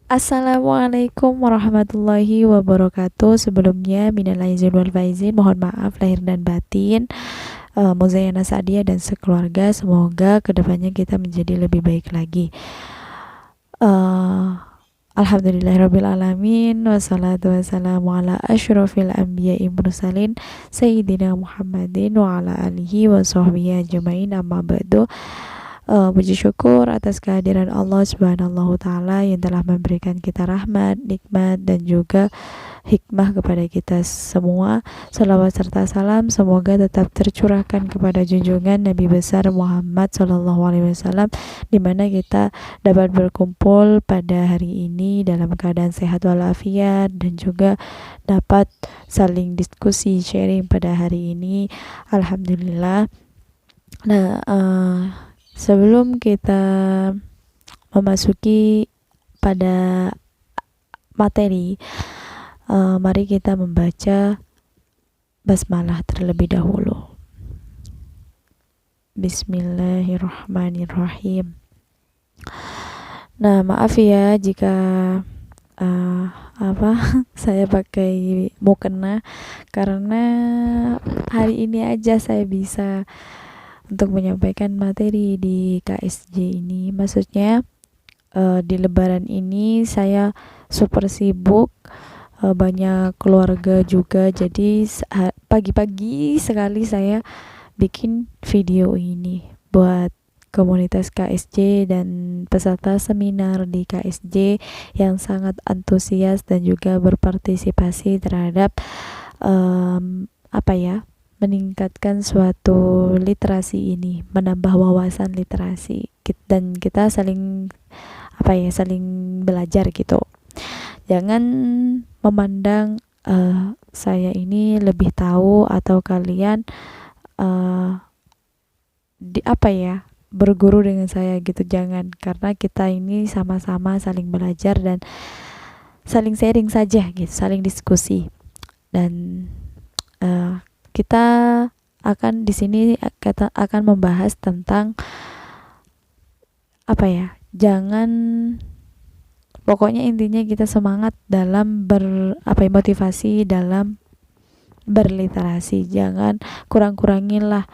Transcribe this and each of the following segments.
Assalamualaikum warahmatullahi wabarakatuh. Sebelumnya minal aizin wal faizin, mohon maaf lahir dan batin. Muzayana Sa'diyah dan sekeluarga, semoga kedepannya kita menjadi lebih baik lagi. Alhamdulillahirabbil alamin, wassalatu wassalamu ala asyrofil anbiya'i mursalin sayyidina Muhammadin wa ala alihi wa sahbihi ajmain, amma ba'du. Puji syukur atas kehadiran Allah Subhanahu wa taala yang telah memberikan kita rahmat, nikmat dan juga hikmah kepada kita semua. Salawat serta salam semoga tetap tercurahkan kepada junjungan Nabi besar Muhammad sallallahu alaihi wasallam, di mana kita dapat berkumpul pada hari ini dalam keadaan sehat walafiat dan juga dapat saling diskusi sharing pada hari ini. Alhamdulillah. Nah, sebelum kita memasuki pada materi, mari kita membaca basmalah terlebih dahulu. Bismillahirrahmanirrahim. Nah, maaf ya jika saya pakai mukena, karena hari ini aja saya bisa untuk menyampaikan materi di KSJ ini. Maksudnya di lebaran ini saya super sibuk, banyak keluarga juga, jadi pagi-pagi sekali saya bikin video ini buat komunitas KSJ dan peserta seminar di KSJ yang sangat antusias dan juga berpartisipasi terhadap meningkatkan suatu literasi ini, menambah wawasan literasi, dan kita saling belajar gitu. Jangan memandang saya ini lebih tahu atau kalian berguru dengan saya gitu, jangan, karena kita ini sama-sama saling belajar dan saling sharing saja gitu, saling diskusi. Dan kita akan di sini akan membahas tentang pokoknya intinya kita semangat dalam motivasi dalam berliterasi. Jangan kurang-kuranginlah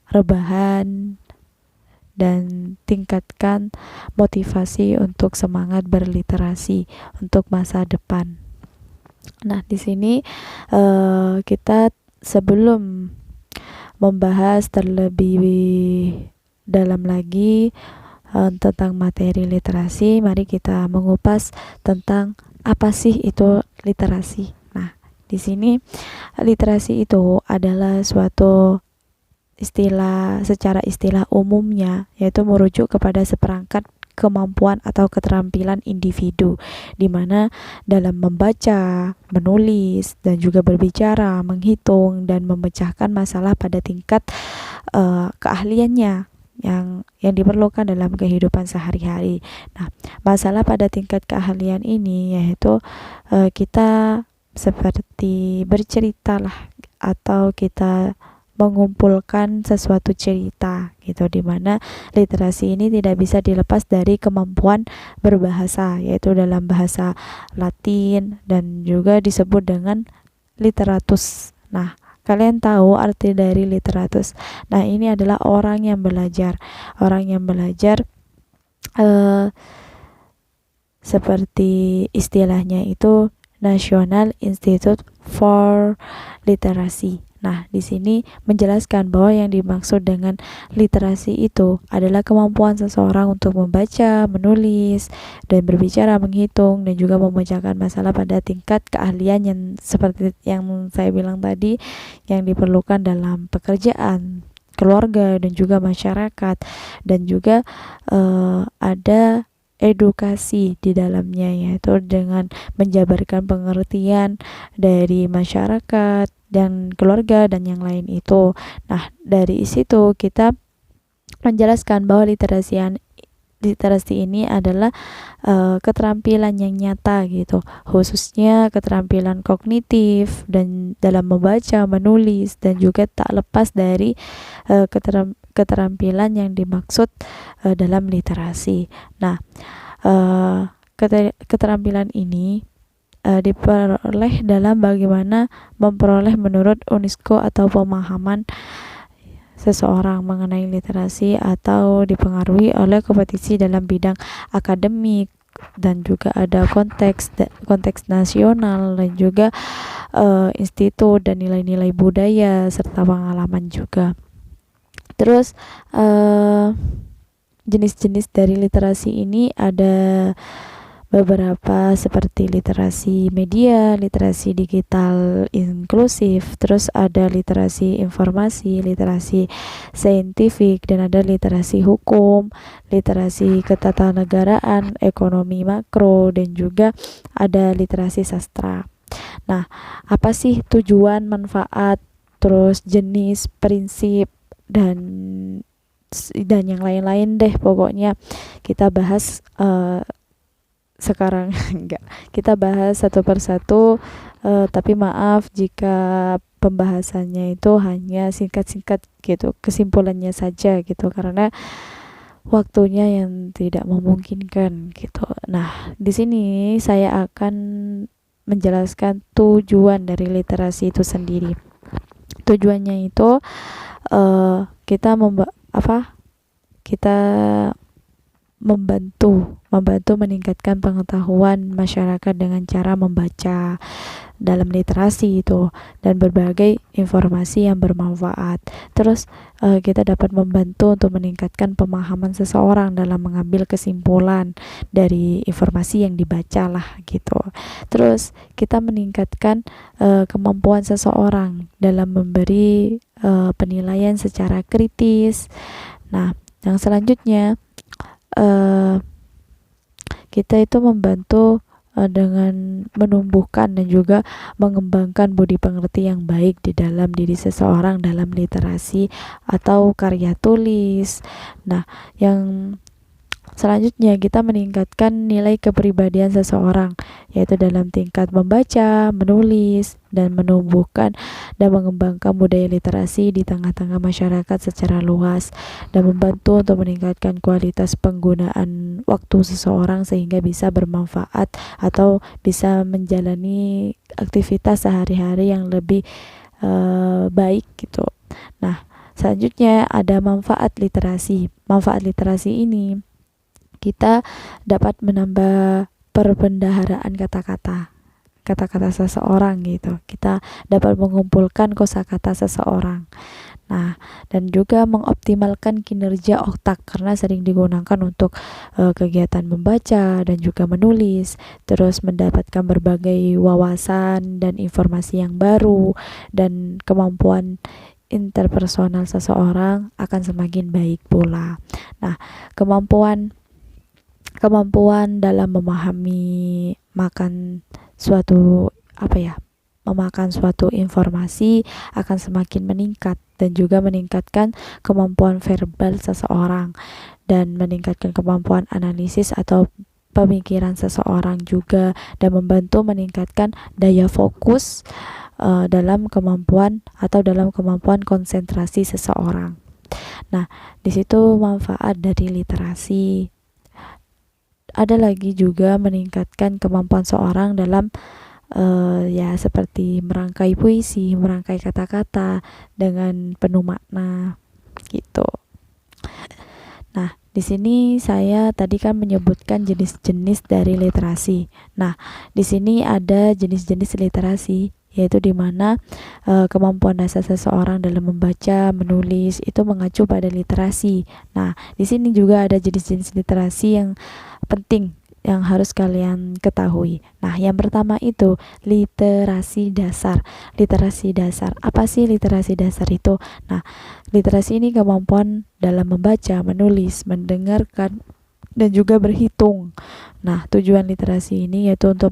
rebahan dan tingkatkan motivasi untuk semangat berliterasi untuk masa depan. Nah, di sini kita sebelum membahas terlebih dalam lagi tentang materi literasi, mari kita mengupas tentang apa sih itu literasi. Nah, di sini literasi itu adalah suatu secara istilah umumnya, yaitu merujuk kepada seperangkat kemampuan atau keterampilan individu, di mana dalam membaca, menulis, dan juga berbicara, menghitung, dan memecahkan masalah pada tingkat keahliannya yang diperlukan dalam kehidupan sehari-hari. Nah, masalah pada tingkat keahlian ini yaitu kita seperti bercerita lah, atau kita mengumpulkan sesuatu cerita gitu, dimana literasi ini tidak bisa dilepas dari kemampuan berbahasa, yaitu dalam bahasa Latin dan juga disebut dengan literatus. Nah, kalian tahu arti dari literatus? Nah, ini adalah orang yang belajar seperti istilahnya itu National Institute for Literacy. Nah, di sini menjelaskan bahwa yang dimaksud dengan literasi itu adalah kemampuan seseorang untuk membaca, menulis, dan berbicara, menghitung, dan juga memecahkan masalah pada tingkat keahlian yang seperti yang saya bilang tadi, yang diperlukan dalam pekerjaan, keluarga, dan juga masyarakat, dan juga ada edukasi di dalamnya, yaitu dengan menjabarkan pengertian dari masyarakat dan keluarga dan yang lain itu. Nah, dari situ kita menjelaskan bahwa literasi ini adalah keterampilan yang nyata gitu, khususnya keterampilan kognitif dan dalam membaca, menulis, dan juga tak lepas dari keterampilan yang dimaksud dalam literasi. Nah, keterampilan ini diperoleh dalam bagaimana memperoleh menurut UNESCO atau pemahaman seseorang mengenai literasi atau dipengaruhi oleh kompetisi dalam bidang akademik, dan juga ada konteks nasional, dan juga institut dan nilai-nilai budaya serta pengalaman juga. Terus jenis-jenis dari literasi ini ada beberapa seperti literasi media, literasi digital inklusif, terus ada literasi informasi, literasi saintifik, dan ada literasi hukum, literasi ketatanegaraan, ekonomi makro, dan juga ada literasi sastra. Nah, apa sih tujuan, manfaat, terus jenis, prinsip, dan yang lain-lain deh, pokoknya kita bahas sekarang. Enggak, kita bahas satu persatu, tapi maaf jika pembahasannya itu hanya singkat-singkat gitu, kesimpulannya saja gitu, karena waktunya yang tidak memungkinkan gitu. Nah, di sini saya akan menjelaskan tujuan dari literasi itu sendiri. Tujuannya itu kita membantu meningkatkan pengetahuan masyarakat dengan cara membaca dalam literasi itu dan berbagai informasi yang bermanfaat. Terus kita dapat membantu untuk meningkatkan pemahaman seseorang dalam mengambil kesimpulan dari informasi yang dibaca lah gitu. Terus kita meningkatkan kemampuan seseorang dalam memberi penilaian secara kritis. Nah, yang selanjutnya kita itu membantu dengan menumbuhkan dan juga mengembangkan budi pengerti yang baik di dalam diri seseorang dalam literasi atau karya tulis. Nah, yang selanjutnya kita meningkatkan nilai kepribadian seseorang, yaitu dalam tingkat membaca, menulis, dan menumbuhkan dan mengembangkan budaya literasi di tengah-tengah masyarakat secara luas, dan membantu untuk meningkatkan kualitas penggunaan waktu seseorang sehingga bisa bermanfaat atau bisa menjalani aktivitas sehari-hari yang lebih baik gitu. Nah, selanjutnya ada manfaat literasi. Manfaat literasi ini kita dapat menambah perbendaharaan kata-kata seseorang gitu. Kita dapat mengumpulkan kosakata seseorang. Nah, dan juga mengoptimalkan kinerja otak karena sering digunakan untuk kegiatan membaca dan juga menulis, terus mendapatkan berbagai wawasan dan informasi yang baru, dan kemampuan interpersonal seseorang akan semakin baik pula. Nah, kemampuan dalam memahami memakan suatu informasi akan semakin meningkat, dan juga meningkatkan kemampuan verbal seseorang dan meningkatkan kemampuan analisis atau pemikiran seseorang juga, dan membantu meningkatkan daya fokus dalam kemampuan konsentrasi seseorang. Nah, di situ manfaat dari literasi. Ada lagi juga meningkatkan kemampuan seorang dalam seperti merangkai puisi, merangkai kata-kata dengan penuh makna gitu. Nah, di sini saya tadi kan menyebutkan jenis-jenis dari literasi. Nah, di sini ada jenis-jenis literasi, yaitu di mana kemampuan dasar seseorang dalam membaca, menulis itu mengacu pada literasi. Nah, di sini juga ada jenis-jenis literasi yang penting yang harus kalian ketahui. Nah, yang pertama itu literasi dasar. Literasi dasar. Apa sih literasi dasar itu? Nah, literasi ini kemampuan dalam membaca, menulis, mendengarkan, dan juga berhitung. Nah, tujuan literasi ini yaitu untuk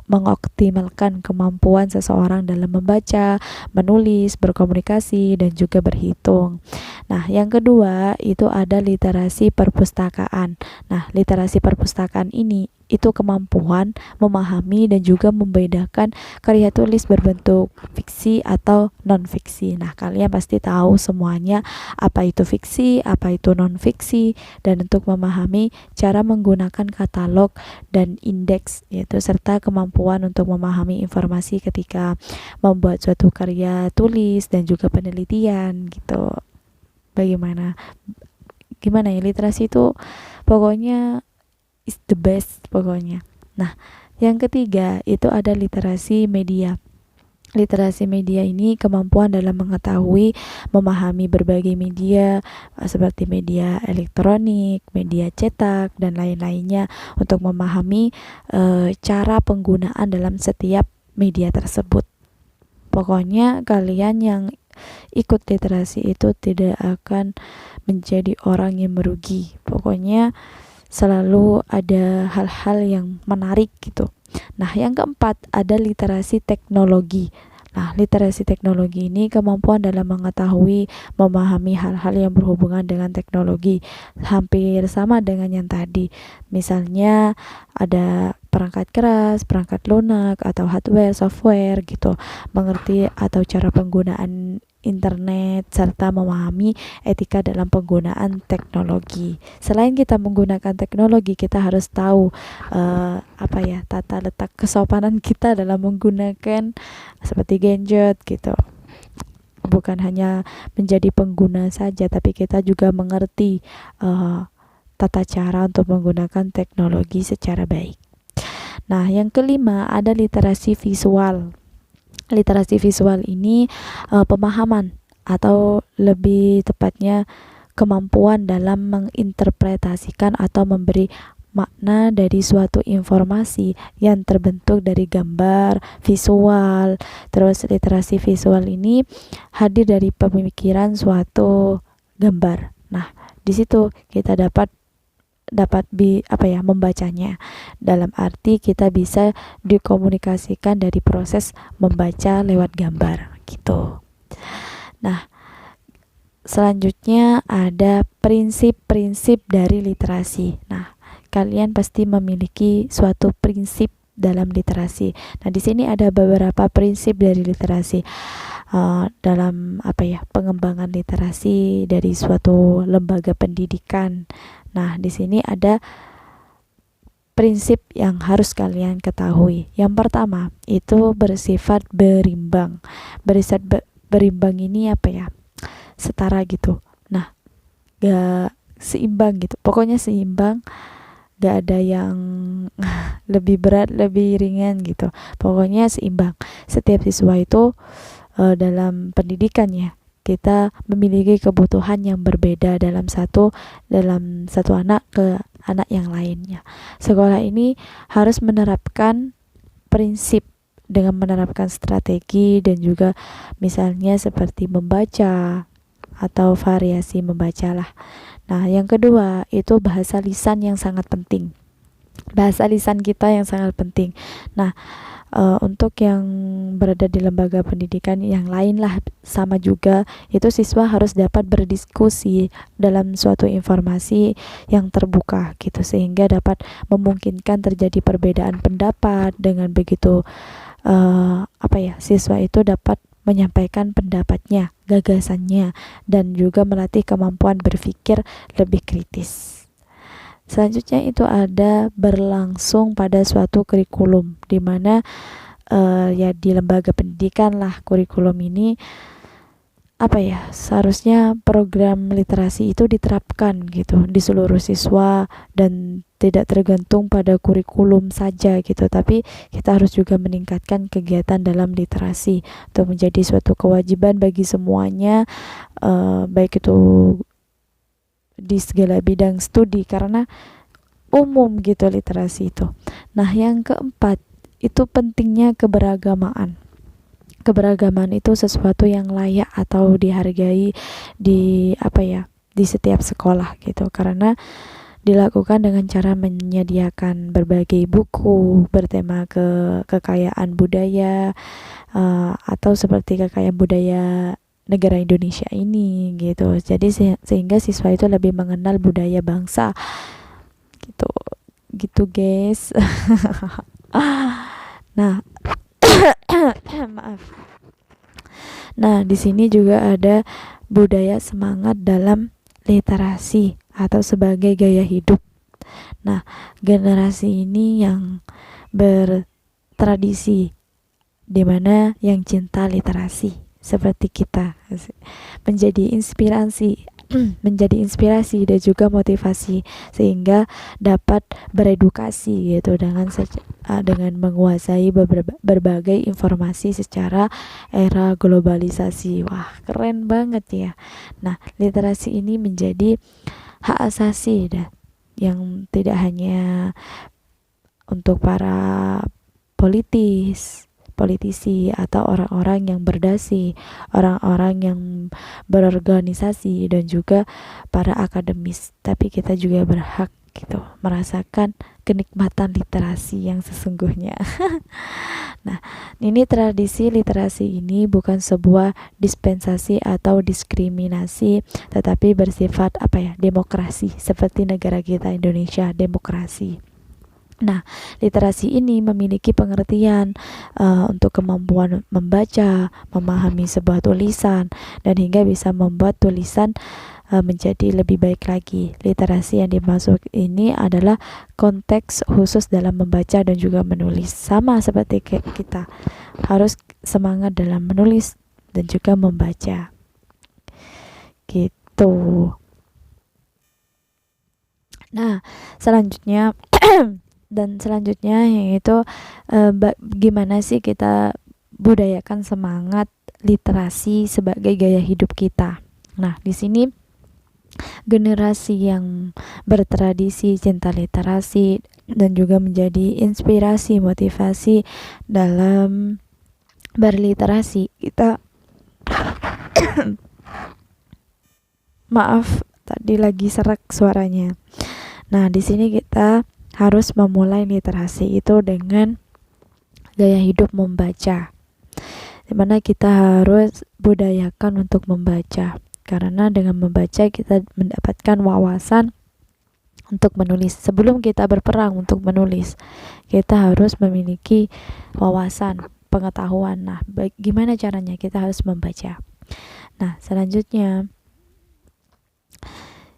mengoptimalkan kemampuan seseorang dalam membaca, menulis, berkomunikasi, dan juga berhitung. Nah, yang kedua itu ada literasi perpustakaan. Nah, literasi perpustakaan ini itu kemampuan memahami dan juga membedakan karya tulis berbentuk fiksi atau non-fiksi. Nah, kalian pasti tahu semuanya apa itu fiksi, apa itu non-fiksi, dan untuk memahami cara menggunakan katalog katalog, dan indeks, yaitu serta kemampuan untuk memahami informasi ketika membuat suatu karya tulis dan juga penelitian gitu. Gimana ya, literasi itu pokoknya is the best pokoknya. Nah, yang ketiga itu ada literasi media. Literasi media ini kemampuan dalam mengetahui, memahami berbagai media seperti media elektronik, media cetak, dan lain-lainnya untuk memahami cara penggunaan dalam setiap media tersebut. Pokoknya kalian yang ikut literasi itu tidak akan menjadi orang yang merugi. Pokoknya selalu ada hal-hal yang menarik gitu. Nah, yang keempat ada literasi teknologi. Nah, literasi teknologi ini kemampuan dalam mengetahui, memahami hal-hal yang berhubungan dengan teknologi. Hampir sama dengan yang tadi. Misalnya ada perangkat keras, perangkat lunak, atau hardware, software gitu. Mengerti atau cara penggunaan internet, serta memahami etika dalam penggunaan teknologi. Selain kita menggunakan teknologi, kita harus tahu tata letak kesopanan kita dalam menggunakan seperti gadget gitu. Bukan hanya menjadi pengguna saja, tapi kita juga mengerti tata cara untuk menggunakan teknologi secara baik. Nah, yang kelima ada literasi visual. Literasi visual ini pemahaman atau lebih tepatnya kemampuan dalam menginterpretasikan atau memberi makna dari suatu informasi yang terbentuk dari gambar, visual. Terus literasi visual ini hadir dari pemikiran suatu gambar. Nah, di situ kita dapat membacanya. Dalam arti kita bisa dikomunikasikan dari proses membaca lewat gambar gitu. Nah, selanjutnya ada prinsip-prinsip dari literasi. Nah, kalian pasti memiliki suatu prinsip dalam literasi. Nah, di sini ada beberapa prinsip dari literasi dalam pengembangan literasi dari suatu lembaga pendidikan. Nah, di sini ada prinsip yang harus kalian ketahui. Yang pertama, itu bersifat berimbang. Berimbang ini setara gitu. Nah, gak seimbang gitu. Pokoknya seimbang, gak ada yang lebih berat, lebih ringan gitu. Pokoknya seimbang. Setiap siswa itu dalam pendidikannya, kita memiliki kebutuhan yang berbeda dalam satu anak ke anak yang lainnya. Sekolah ini harus menerapkan prinsip dengan menerapkan strategi dan juga misalnya seperti membaca atau variasi membaca lah. Nah, yang kedua itu bahasa lisan yang sangat penting. Bahasa lisan kita yang sangat penting. Nah, untuk yang berada di lembaga pendidikan yang lain lah sama juga, itu siswa harus dapat berdiskusi dalam suatu informasi yang terbuka gitu, sehingga dapat memungkinkan terjadi perbedaan pendapat. Dengan begitu siswa itu dapat menyampaikan pendapatnya, gagasannya, dan juga melatih kemampuan berpikir lebih kritis. Selanjutnya itu ada berlangsung pada suatu kurikulum, di mana di lembaga pendidikan lah kurikulum ini seharusnya program literasi itu diterapkan gitu di seluruh siswa dan tidak tergantung pada kurikulum saja gitu, tapi kita harus juga meningkatkan kegiatan dalam literasi untuk menjadi suatu kewajiban bagi semuanya, baik itu di segala bidang studi, karena umum gitu literasi itu. Nah, yang keempat itu pentingnya keberagamaan. Keberagaman itu sesuatu yang layak atau dihargai di setiap sekolah gitu, karena dilakukan dengan cara menyediakan berbagai buku bertema kekayaan budaya atau seperti kekayaan budaya negara Indonesia ini gitu. Jadi sehingga siswa itu lebih mengenal budaya bangsa gitu guys. Nah, maaf. Nah, di sini juga ada budaya semangat dalam literasi atau sebagai gaya hidup. Nah, generasi ini yang bertradisi, dimana yang cinta literasi seperti kita, menjadi inspirasi menjadi inspirasi dan juga motivasi, sehingga dapat beredukasi gitu dengan menguasai berbagai informasi secara era globalisasi. Wah, keren banget ya. Nah, literasi ini menjadi hak asasi yang tidak hanya untuk para politisi atau orang-orang yang berdasi, orang-orang yang berorganisasi, dan juga para akademis, tapi kita juga berhak gitu merasakan kenikmatan literasi yang sesungguhnya. Nah, ini tradisi literasi ini bukan sebuah dispensasi atau diskriminasi, tetapi bersifat demokrasi, seperti negara kita Indonesia demokrasi. Nah, literasi ini memiliki pengertian untuk kemampuan membaca, memahami sebuah tulisan, dan hingga bisa membuat tulisan menjadi lebih baik lagi. Literasi yang dimaksud ini adalah konteks khusus dalam membaca dan juga menulis. Sama seperti kita harus semangat dalam menulis dan juga membaca. Gitu. Nah, selanjutnya yaitu gimana sih kita budayakan semangat literasi sebagai gaya hidup kita. Nah, di sini generasi yang bertradisi cinta literasi dan juga menjadi inspirasi motivasi dalam berliterasi, kita maaf tadi lagi serak suaranya. Nah, di sini kita harus memulai literasi itu dengan gaya hidup membaca, dimana kita harus budayakan untuk membaca, karena dengan membaca kita mendapatkan wawasan untuk menulis. Sebelum kita berperang untuk menulis, kita harus memiliki wawasan, pengetahuan. Nah, gimana caranya? Kita harus membaca. Nah, selanjutnya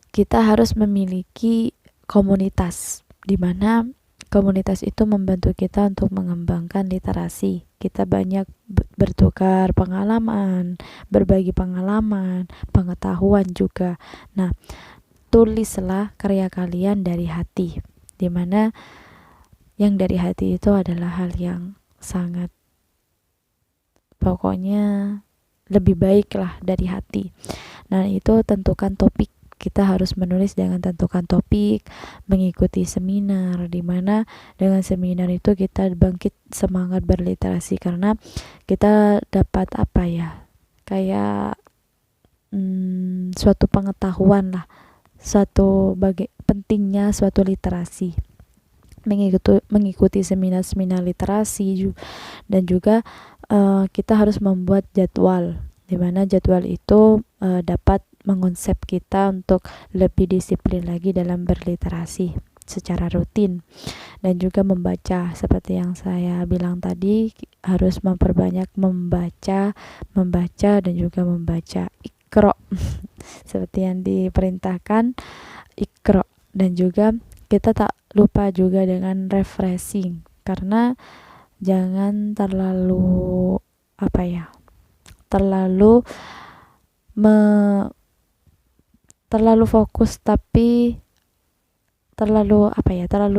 kita harus memiliki komunitas, di mana komunitas itu membantu kita untuk mengembangkan literasi. Kita banyak bertukar pengalaman, berbagi pengalaman, pengetahuan juga. Nah, tulislah karya kalian dari hati, di mana yang dari hati itu adalah hal yang sangat, pokoknya lebih baik lah dari hati. Nah, itu tentukan topik. Kita harus menulis dengan tentukan topik, mengikuti seminar, di mana dengan seminar itu kita bangkit semangat berliterasi, karena kita dapat kayak suatu pengetahuan lah, pentingnya suatu literasi, mengikuti seminar-seminar literasi, dan juga kita harus membuat jadwal, di mana jadwal itu dapat mengonsep kita untuk lebih disiplin lagi dalam berliterasi secara rutin, dan juga membaca. Seperti yang saya bilang tadi, harus memperbanyak membaca dan juga membaca. Iqra seperti yang diperintahkan, Iqra. Dan juga kita tak lupa juga dengan refreshing, karena jangan terlalu terlalu fokus, tapi terlalu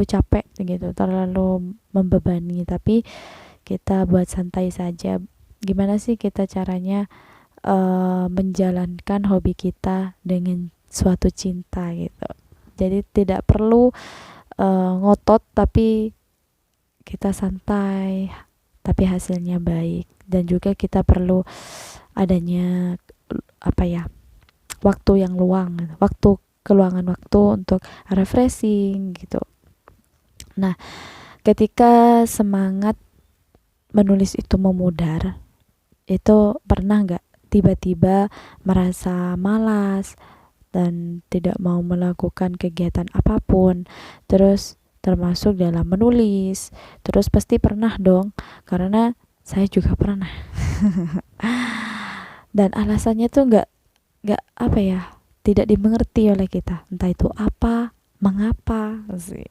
capek gitu, terlalu membebani. Tapi kita buat santai saja. Gimana sih kita caranya menjalankan hobi kita dengan suatu cinta gitu. Jadi tidak perlu ngotot, tapi kita santai tapi hasilnya baik. Dan juga kita perlu adanya waktu yang luang, keluangan waktu untuk refreshing gitu. Nah, ketika semangat menulis itu memudar, itu pernah nggak tiba-tiba merasa malas dan tidak mau melakukan kegiatan apapun, terus termasuk dalam menulis? Terus pasti pernah dong, karena saya juga pernah. Dan alasannya tuh nggak tidak dimengerti oleh kita, entah itu apa, mengapa sih.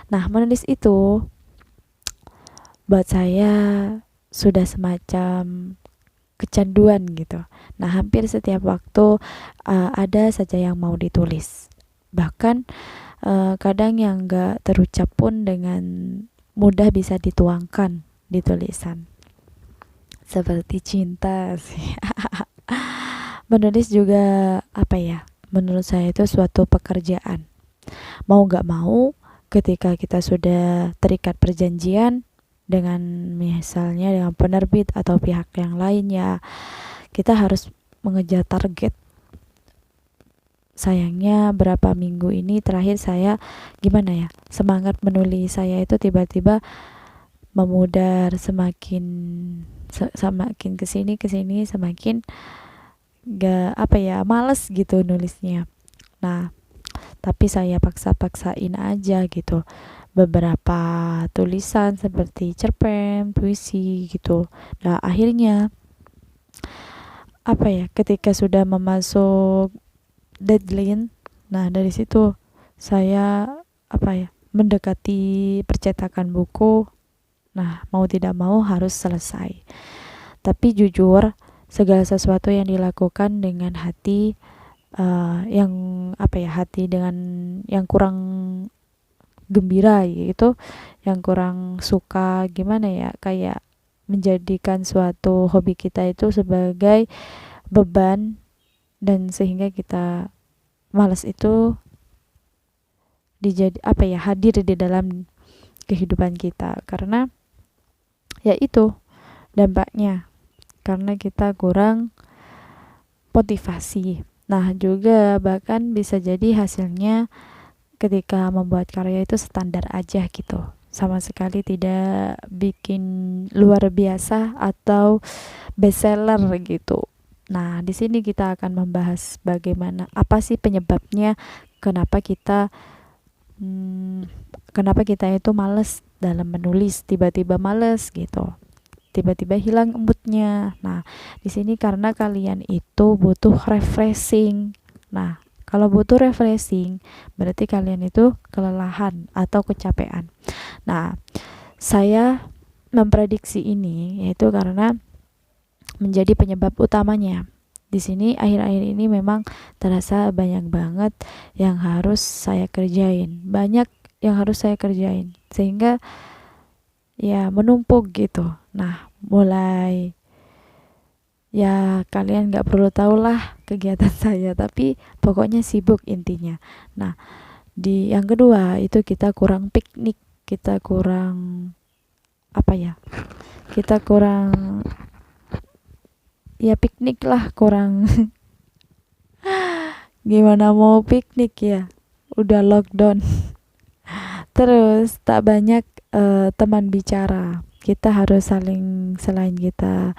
Nah, menulis itu buat saya sudah semacam kecanduan gitu. Nah, hampir setiap waktu ada saja yang mau ditulis. Bahkan kadang yang gak terucap pun dengan mudah bisa dituangkan di tulisan. Seperti cinta sih. Menulis juga menurut saya itu suatu pekerjaan. Mau gak mau, ketika kita sudah terikat perjanjian dengan misalnya dengan penerbit atau pihak yang lain, ya kita harus mengejar target. Sayangnya berapa minggu ini terakhir saya semangat menulis saya itu tiba-tiba memudar, semakin kesini semakin males gitu nulisnya. Nah, tapi saya paksain aja gitu beberapa tulisan seperti cerpen, puisi gitu. Nah, akhirnya ketika sudah memasuk deadline, nah dari situ saya mendekati percetakan buku. Nah, mau tidak mau harus selesai. Tapi jujur, segala sesuatu yang dilakukan dengan hati hati dengan yang kurang gembira gitu, yang kurang suka, kayak menjadikan suatu hobi kita itu sebagai beban, dan sehingga kita malas itu hadir di dalam kehidupan kita, karena ya itu dampaknya, karena kita kurang motivasi. Nah, juga bahkan bisa jadi hasilnya ketika membuat karya itu standar aja gitu, sama sekali tidak bikin luar biasa atau bestseller gitu. Nah, di sini kita akan membahas bagaimana, apa sih penyebabnya, kenapa kita itu males dalam menulis, tiba-tiba males gitu, tiba-tiba hilang moodnya. Nah, di sini karena kalian itu butuh refreshing. Nah, kalau butuh refreshing, berarti kalian itu kelelahan atau kecapean. Nah, saya memprediksi ini yaitu karena menjadi penyebab utamanya. Di sini akhir-akhir ini memang terasa banyak banget yang harus saya kerjain. Sehingga ya menumpuk gitu. Nah, mulai ya kalian gak perlu tahu lah kegiatan saya, tapi pokoknya sibuk intinya. Nah, di yang kedua itu kita kurang piknik, kita kurang piknik lah, kurang gimana mau piknik ya, udah lockdown. Terus tak banyak teman bicara, kita harus selain kita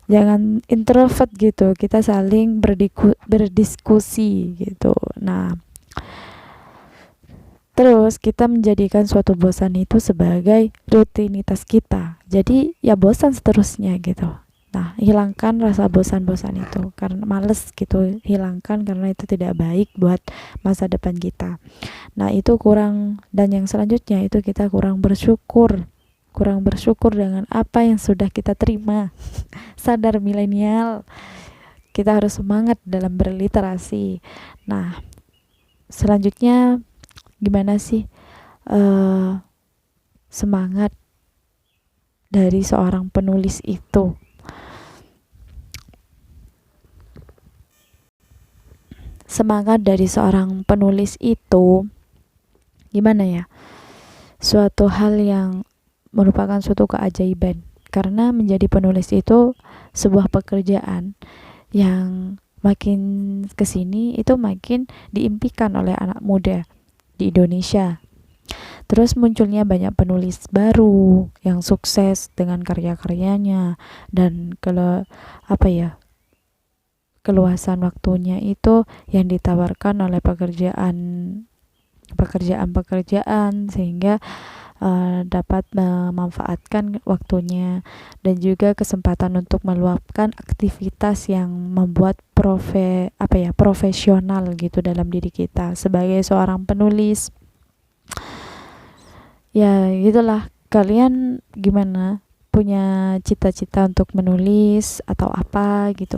jangan introvert gitu, kita saling berdiskusi gitu. Nah, terus kita menjadikan suatu bosan itu sebagai rutinitas kita, jadi ya bosan seterusnya gitu. Nah, hilangkan rasa bosan-bosan itu, karena males gitu, hilangkan karena itu tidak baik buat masa depan kita. Nah, itu kurang, dan yang selanjutnya itu kita kurang bersyukur dengan apa yang sudah kita terima. Sadar milenial, kita harus semangat dalam berliterasi. Nah, selanjutnya gimana sih semangat dari seorang penulis itu? Semangat dari seorang penulis itu suatu hal yang merupakan suatu keajaiban, karena menjadi penulis itu sebuah pekerjaan yang makin kesini itu makin diimpikan oleh anak muda di Indonesia. Terus munculnya banyak penulis baru yang sukses dengan karya-karyanya, dan keluasan waktunya itu yang ditawarkan oleh pekerjaan sehingga dapat memanfaatkan waktunya, dan juga kesempatan untuk meluapkan aktivitas yang membuat profesional gitu dalam diri kita sebagai seorang penulis. Ya gitulah, kalian gimana, punya cita-cita untuk menulis atau apa gitu?